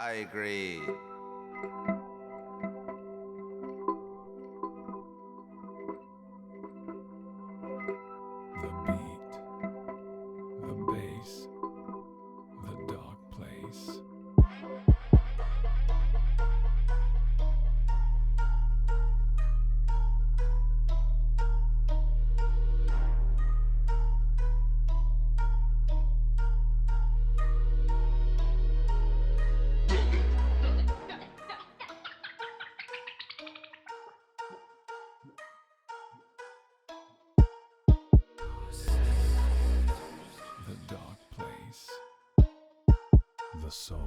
I agree. The beat, the bass, the dark place. The dark place, the soul.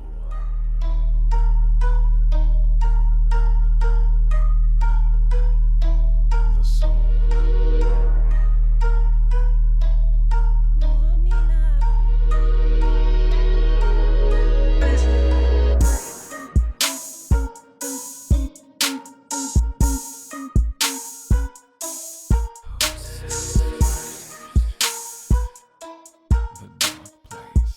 The soul. The dark place.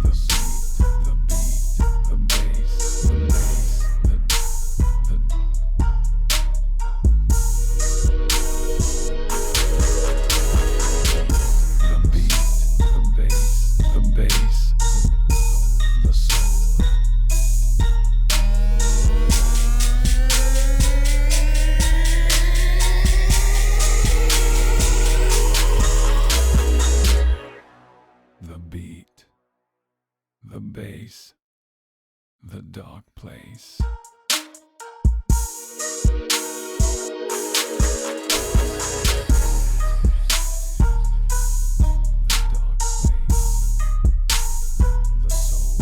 The beat, the beat, the bass, the bass, the beat, the bass, the bass, the soul. The beat, the bass, the dark place. The dark place, the soul.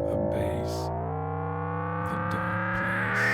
The bass, the dark place.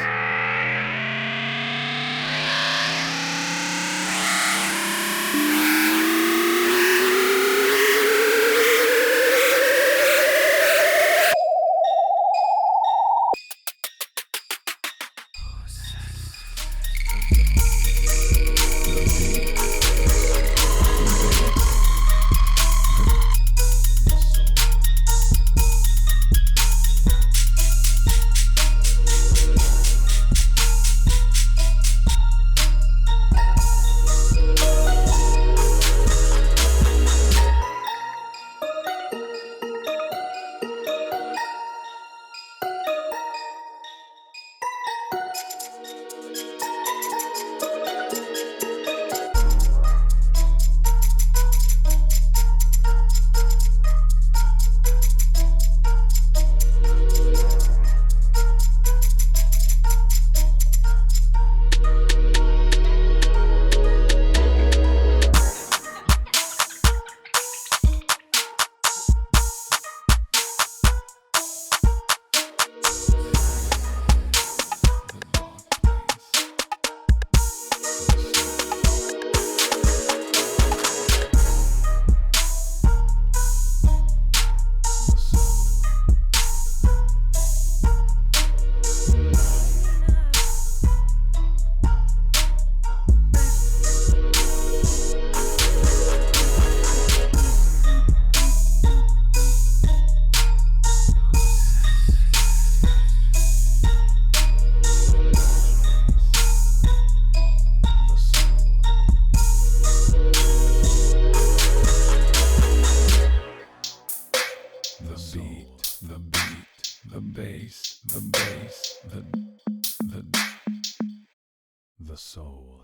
The beat, the beat, the bass, the bass, the soul.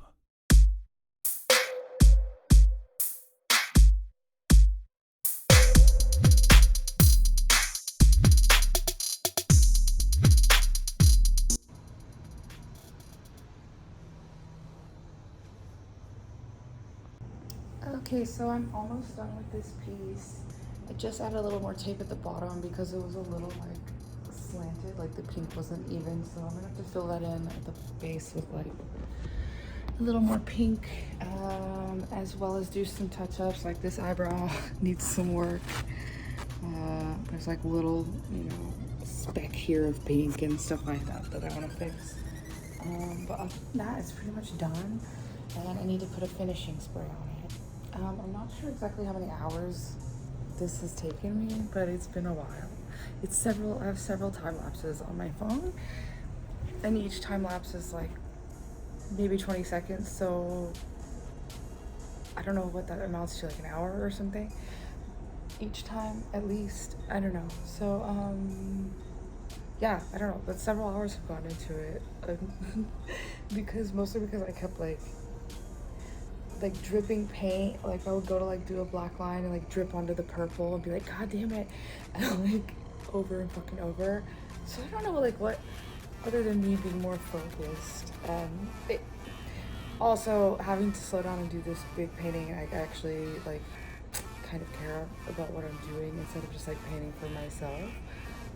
Okay, so I'm almost done with this piece. I just added a little more tape at the bottom because it was a little like slanted, like the pink wasn't even, so I'm gonna have to fill that in at the base with like a little more pink, as well as do some touch-ups. Like this eyebrow needs some work. There's like little, you know, speck here of pink and stuff like that that I want to fix. But other than that, it's pretty much done, and I need to put a finishing spray on it. I'm not sure exactly how many hours this has taken me, but it's been a while. I have several time lapses on my phone, and each time lapse is like maybe 20 seconds, so I don't know what that amounts to, like an hour or something each time at least. I don't know. So yeah, I don't know, but several hours have gone into it. Mostly because I kept like dripping paint. Like I would go to like do a black line and like drip onto the purple and be like, God damn it, and like over and fucking over. So I don't know like what, other than me being more focused, also having to slow down and do this big painting, I actually like kind of care about what I'm doing instead of just like painting for myself,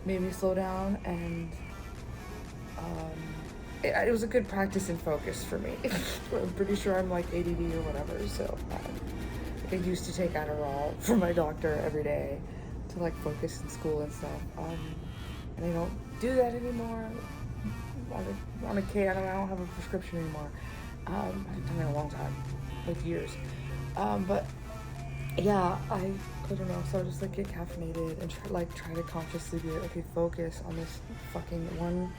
made me slow down, and it was a good practice and focus for me. I'm pretty sure I'm like ADD or whatever, so I used to take Adderall from my doctor every day to like focus in school and stuff, and I don't do that anymore. On a K, I don't have a prescription anymore. I haven't done it in a long time, like years. But yeah, I don't know. So I just like get caffeinated and try to consciously be like, okay, focus on this fucking one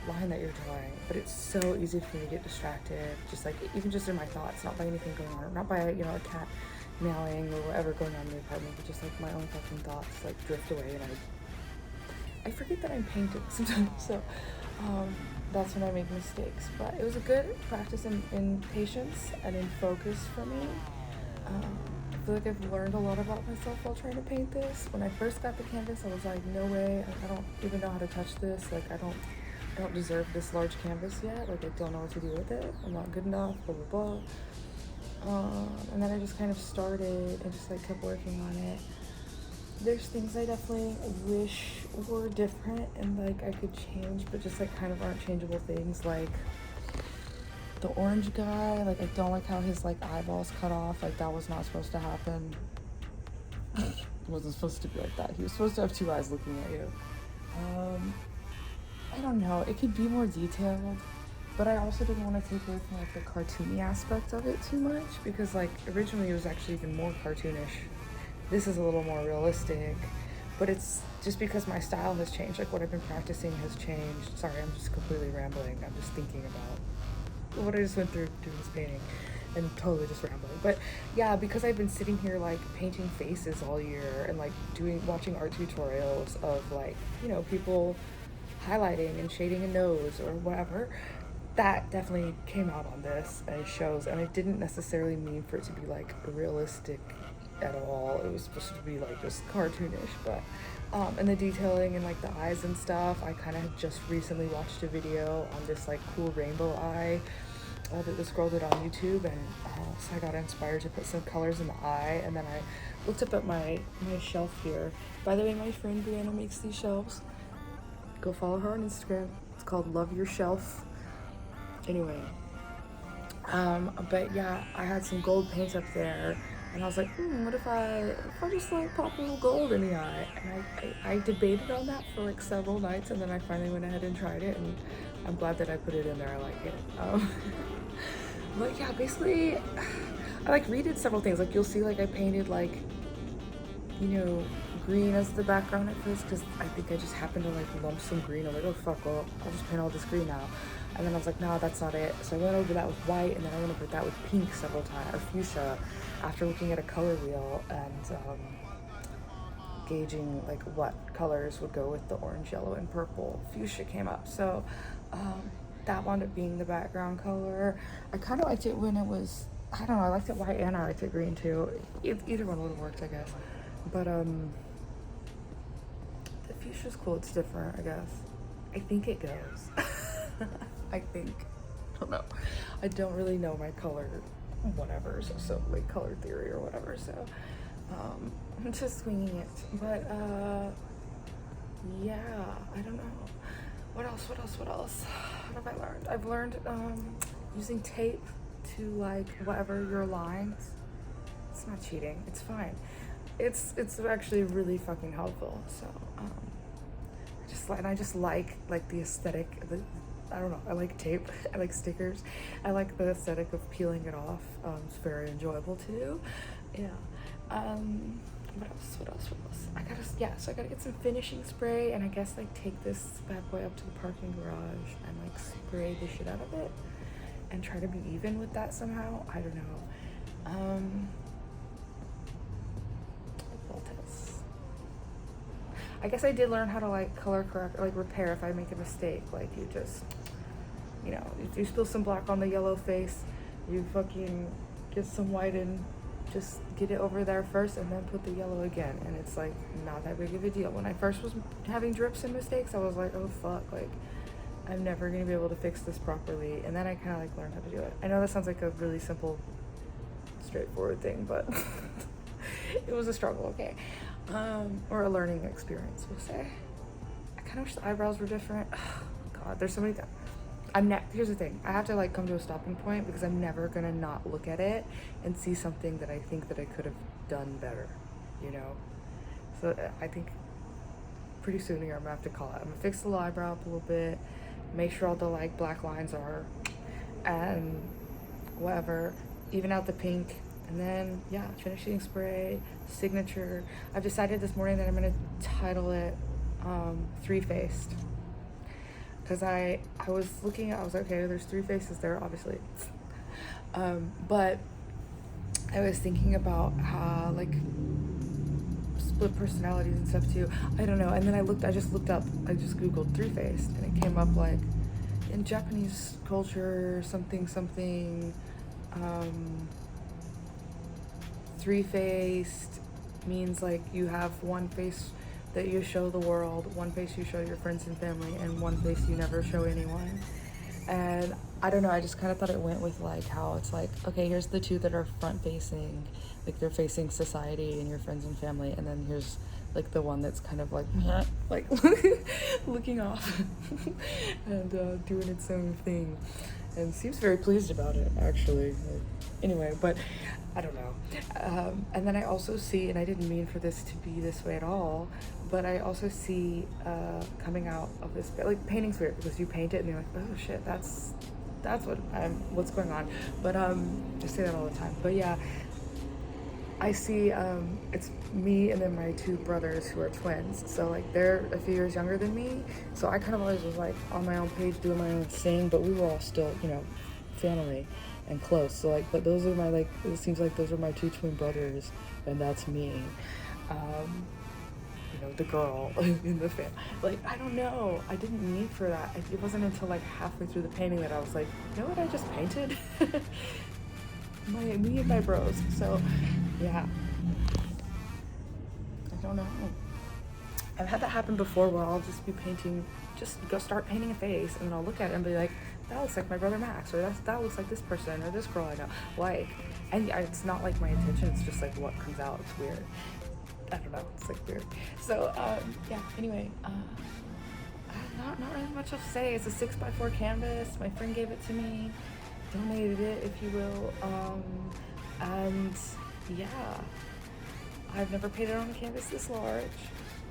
line that you're drawing. But it's so easy for me to get distracted, just like even just in my thoughts, not by anything going on, not by, you know, a cat meowing or whatever going on in the apartment, but just like my own fucking thoughts like drift away, and I forget that I'm painting sometimes. So that's when I make mistakes. But it was a good practice in patience and in focus for me. I feel like I've learned a lot about myself while trying to paint this. When I first got the canvas, I was like, no way, I don't even know how to touch this. Like, I don't deserve this large canvas yet. Like, I don't know what to do with it. I'm not good enough, blah, blah, blah. And then I just kind of started and just like kept working on it. There's things I definitely wish were different and like I could change, but just like kind of aren't changeable things, like the orange guy. Like I don't like how his like eyeballs cut off. Like that was not supposed to happen. It wasn't supposed to be like that. He was supposed to have two eyes looking at you. I don't know, it could be more detailed, but I also didn't want to take away from like the cartoony aspect of it too much, because like originally it was actually even more cartoonish. This is a little more realistic, but it's just because my style has changed. Like what I've been practicing has changed. Sorry, I'm just completely rambling. I'm just thinking about what I just went through doing this painting and totally just rambling. But yeah, because I've been sitting here like painting faces all year and like watching art tutorials of like, you know, people highlighting and shading a nose or whatever, that definitely came out on this, and it shows. And I didn't necessarily mean for it to be like realistic at all. It was supposed to be like just cartoonish, but and the detailing and like the eyes and stuff, I kind of had just recently watched a video on this like cool rainbow eye that this girl did on YouTube, and so I got inspired to put some colors in the eye. And then I looked up at my shelf here. By the way, my friend Brianna makes these shelves. Go follow her on Instagram. It's called Love Your Shelf. Anyway, but yeah, I had some gold paint up there, and I was like, what if I just like pop a little gold in the eye? And I debated on that for like several nights, and then I finally went ahead and tried it, and I'm glad that I put it in there. I like it. But yeah, basically, I like redid several things. Like you'll see, like I painted like, you know, green as the background at first, because I think I just happened to like lump some green. I was like, oh fuck, well, I'll just paint all this green now. And then I was like, no, that's not it. So I went over that with white, and then I went over that with pink several times, or fuchsia, after looking at a color wheel and gauging like what colors would go with the orange, yellow, and purple. Fuchsia came up. So that wound up being the background color. I kind of liked it when it was, I don't know, I liked it white and I liked it green too. Either one would have worked, I guess. But the fuchsia's cool. It's different, I guess. I think it goes. I think. I don't know. I don't really know my color whatever, so like color theory or whatever, so I'm just swinging it. But yeah, I don't know. What else? What have I learned? I've learned using tape to like whatever your lines. It's not cheating, it's fine. It's actually really fucking helpful. So I just like the aesthetic. I don't know. I like tape. I like stickers. I like the aesthetic of peeling it off. It's very enjoyable to do. Yeah. What else? So I gotta get some finishing spray, and I guess like take this bad boy up to the parking garage and like spray the shit out of it, and try to be even with that somehow. I don't know. What else? I guess I did learn how to like color correct, like repair if I make a mistake. Like you just, if you spill some black on the yellow face, you fucking get some white and just get it over there first and then put the yellow again, and it's like not that big of a deal. When I first was having drips and mistakes, I was like, oh fuck, like I'm never gonna be able to fix this properly. And then I kind of like learned how to do it. I know that sounds like a really simple, straightforward thing, but it was a struggle, okay, or a learning experience, we'll say. I kind of wish the eyebrows were different. Oh, God, there's so many. Here's the thing. I have to like come to a stopping point because I'm never gonna not look at it and see something that I think that I could have done better, So I think pretty soon here I'm gonna have to call it. I'm gonna fix the eyebrow up a little bit, make sure all the like black lines are, and whatever, even out the pink, and then yeah, finishing spray, signature. I've decided this morning that I'm gonna title it Three-Faced. Because I was looking at, I was like, okay, there's 3 faces there, obviously. But I was thinking about how, like, split personalities and stuff too. I don't know. And then I just Googled 3-faced, and it came up like in Japanese culture, something, 3-faced means like you have one face that you show the world, one face you show your friends and family, and one face you never show anyone. And I don't know, I just kind of thought it went with like how it's like, okay, here's the 2 that are front facing, like they're facing society and your friends and family, and then here's like the one that's kind of like looking off and doing its own thing, and seems very pleased about it actually. Anyway, but I don't know. And then I also see, and I didn't mean for this to be this way at all, but I also see coming out of this, like painting spirit, because you paint it and you're like, oh shit, that's what's going on. But I say that all the time. But yeah, I see it's me and then my 2 brothers who are twins. So like they're a few years younger than me. So I kind of always was like on my own page doing my own thing, but we were all still, family and close. So like, but those are my, like, it seems like those are my 2 twin brothers, and that's me. The girl in the family. Like, I don't know. I didn't mean for that. It wasn't until like halfway through the painting that I was like, you know what I just painted? Me and my bros. So yeah. I don't know. I've had that happen before where I'll just be painting, just go start painting a face, and then I'll look at it and be like, that looks like my brother Max, or that looks like this person, or this girl I know. Like, and it's not like my intention, it's just like what comes out. It's weird. I don't know, it's like weird. So yeah, anyway, not really much else to say. It's a 6x4 canvas. My friend gave it to me, donated it, if you will. And yeah, I've never painted on a canvas this large.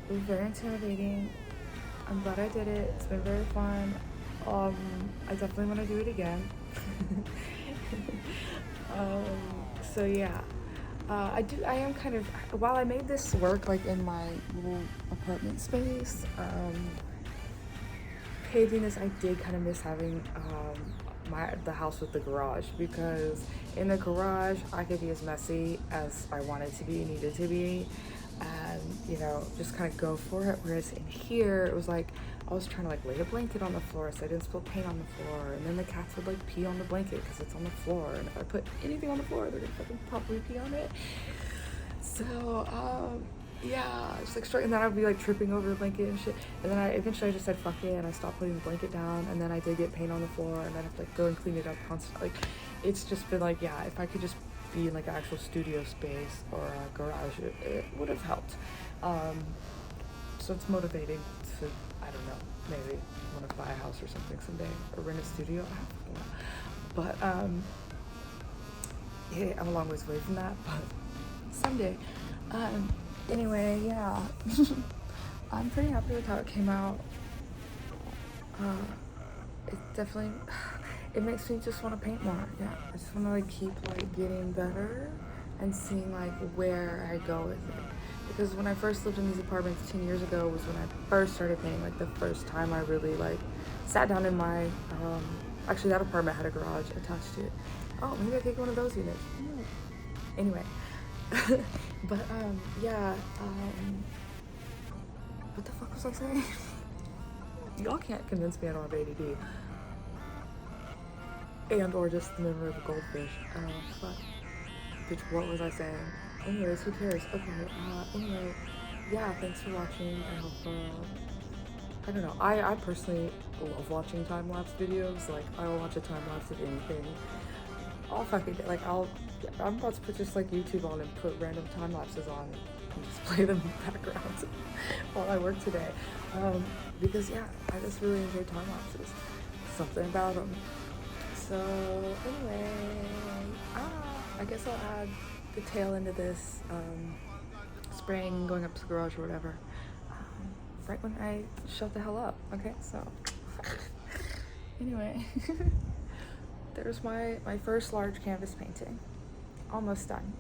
It was very intimidating. I'm glad I did it. It's been very fun. I definitely want to do it again. So yeah, I am kind of, while I made this work like in my little apartment space, paving this, I did kind of miss having the house with the garage, because in the garage I could be as messy as I wanted to be, needed to be, and just kind of go for it. Whereas in here it was like I was trying to like lay a blanket on the floor so I didn't spill paint on the floor, and then the cats would like pee on the blanket because it's on the floor, and if I put anything on the floor they're gonna fucking probably pee on it. So Yeah, just like straight, and then I'd be like tripping over the blanket and shit. And then I eventually I just said fuck it, and I stopped putting the blanket down. And then I did get paint on the floor, and then I have to like go and clean it up constantly. Like, it's just been like, yeah, if I could just be in like an actual studio space or a garage, it would have helped. So it's motivating to, I don't know, maybe want to buy a house or something someday or rent a studio. I don't know. But yeah, I'm a long ways away from that, but someday. Anyway, yeah. I'm pretty happy with how it came out. It definitely, it makes me just want to paint more. Yeah, I just want to like keep like getting better and seeing like where I go with it. Because when I first lived in these apartments 10 years ago was when I first started painting. Like the first time I really like sat down in my, actually that apartment had a garage attached to it. Oh, maybe I take one of those units. Anyway. But yeah, what the fuck was I saying? Y'all can't convince me I don't have ADD. And or just the memory of a goldfish. Fuck. Bitch, what was I saying? Anyways, who cares? Okay, anyway, yeah, thanks for watching. I hope, I don't know, I personally love watching time-lapse videos. Like, I'll watch a time-lapse of anything. I'll fucking, like, I'm about to put just, like, YouTube on and put random time-lapses on and just play them in the background while I work today. Because, yeah, I just really enjoy time-lapses. Something about them. So, anyway, I guess I'll add the tail end of this, spraying, going up to the garage or whatever, right when I shut the hell up, okay? So, anyway, there's my first large canvas painting. Almost done.